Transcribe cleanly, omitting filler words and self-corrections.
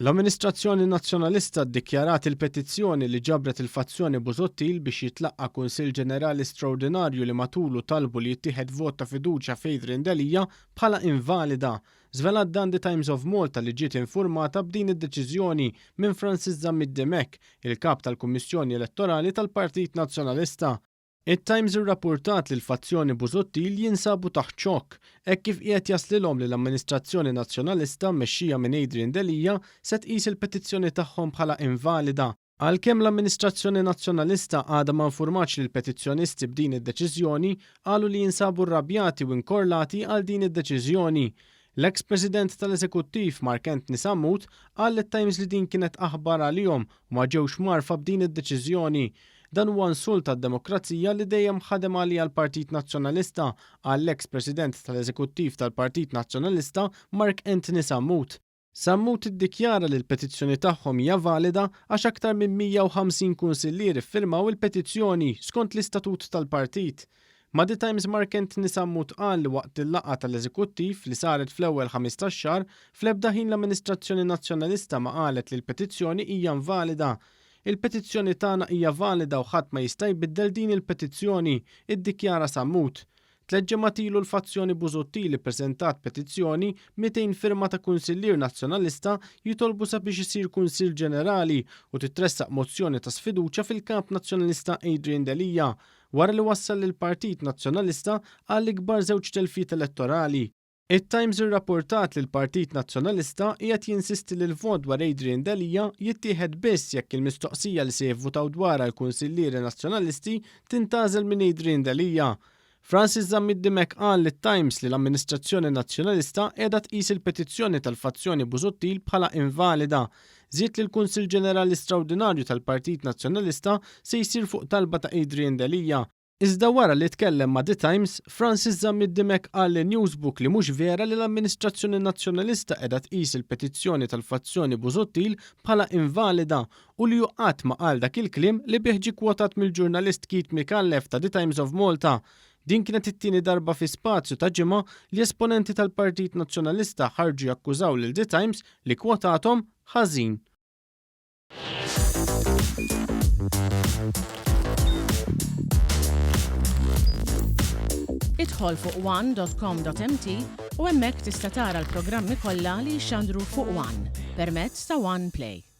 L-Amministrazzjoni Nazzjonalista ddikjarat il-petizzjoni li ġabret il-fazzjoni Busuttil biex jitlaqqa Kunsill Ġenerali Straordinarju li matulu talbu li jittieħed vot ta' fiduċja f'Adrian Delija bħala invalida. Żvelat dan The Times of Malta li ġiet infurmata b'din id-deċiżjoni minn Francis Zammid-Demek, il-kap tal-Kummissjoni Elettorali tal-Partit Nazzjonalista. It-Times irrapportat li l-fazzjoni Busuttil jinsabu taħt xokk, hekk kif qiegħed jaslilhom li l-Amministrazzjoni Nazzjonalista mmexxija minn Adrian Delija se tqis il-petizzjoni tagħhom bħala invalida. Għalkemm l-Amministrazzjoni Nazzjonalista għadha ma nfurmatx lill petizzjonisti b'din id-deċiżjoni, qalu li jinsabu rrabjati u inkorlati għal din id-deċiżjoni. L-ex-President tal-Eżekuttiv Mark Anthony Sammut qal lit-Times li din kienet aħbar għalihom u ma ġewx marfa b'din id-deċiżjoni. Dan huwa insult għad-demokrazija li dejjem ħadem għalija l-Partit Nazzjonalista għall ex-President tal-Eżekuttiv tal-Partit Nazzjonalista Mark Anthony Sammut. Sammut iddikjara li l-petizzjoni tagħhom hija valida għax aktar minn 150 kunsillier iffirmaw il-petizzjoni skont l-istatut tal-partit. Ma' The Times Mark Anthony Sammut qal li waqt il-laqgħa tal-Eżekuttiv li saret fl-ewwel 15 xahar fl-ebda ħin l-Amministrazzjoni Nazzjonalista ma qalet li l-petizzjoni hija invalida. Il-petizzjoni tagħna hija valida u ħadd ma jista' jbiddel din il-petizzjoni, iddikjara Sammut. Tliet ġimgħat ilu l-fazzjoni Busuttil ppreżentat petizzjoni 200 firma ta' kunsillier nazzjonalista jitolbu sabiex isir Kunsill Ġenerali u titressaq mozzjoni ta' sfiduċja fil-kap nazzjonalista Adrian Delija wara li wassal lill-Partit Nazzjonalista għal ikbar żewġ telfiet elettorali. It-Times irrapportat li l-Partit Nazzjonalista qiegħed jinsisti li l-vot dwar Adrian Delija jittieħed biss jekk il-mistoqsija li se jivvutaw dwarha l-Kunsillieri Nazzjonalisti tintgħażel minn Adrian Delija. Francis Zammid-Demek qal lit-Times li l-Amministrazzjoni Nazzjonalista qiegħda tqis il-petizzjoni tal-fazzjoni Busuttil bħala invalida. Żied li l-Kunsill Ġenerali Straordinarju tal-Partit Nazzjonalista se jsir fuq talba ta' Adrian Delija. Iżda wara li tkellem ma' The Times, Francis Zammid-Demek qal li Newsbook li mhux vera li l-Amministrazzjoni Nazzjonalista qiegħda tqis il-petizzjoni tal-fazzjoni Busuttil bħala invalida u li qatt ma qal dak il-kliem li bih ġie kwotat mill-ġurnalist Keith McAuliffe ta' The Times of Malta. Din kienet it-tieni darba fi spazju ta' ġimgħa li esponenti tal-Partit Nazzjonalista ħarġu jakkużaw lil The Times li kwotathom ħażin. Idħol fuq one.com.mt u hemmhekk tista' tara l-programmi kollha li jxandru fuq One permezz ta' One Play.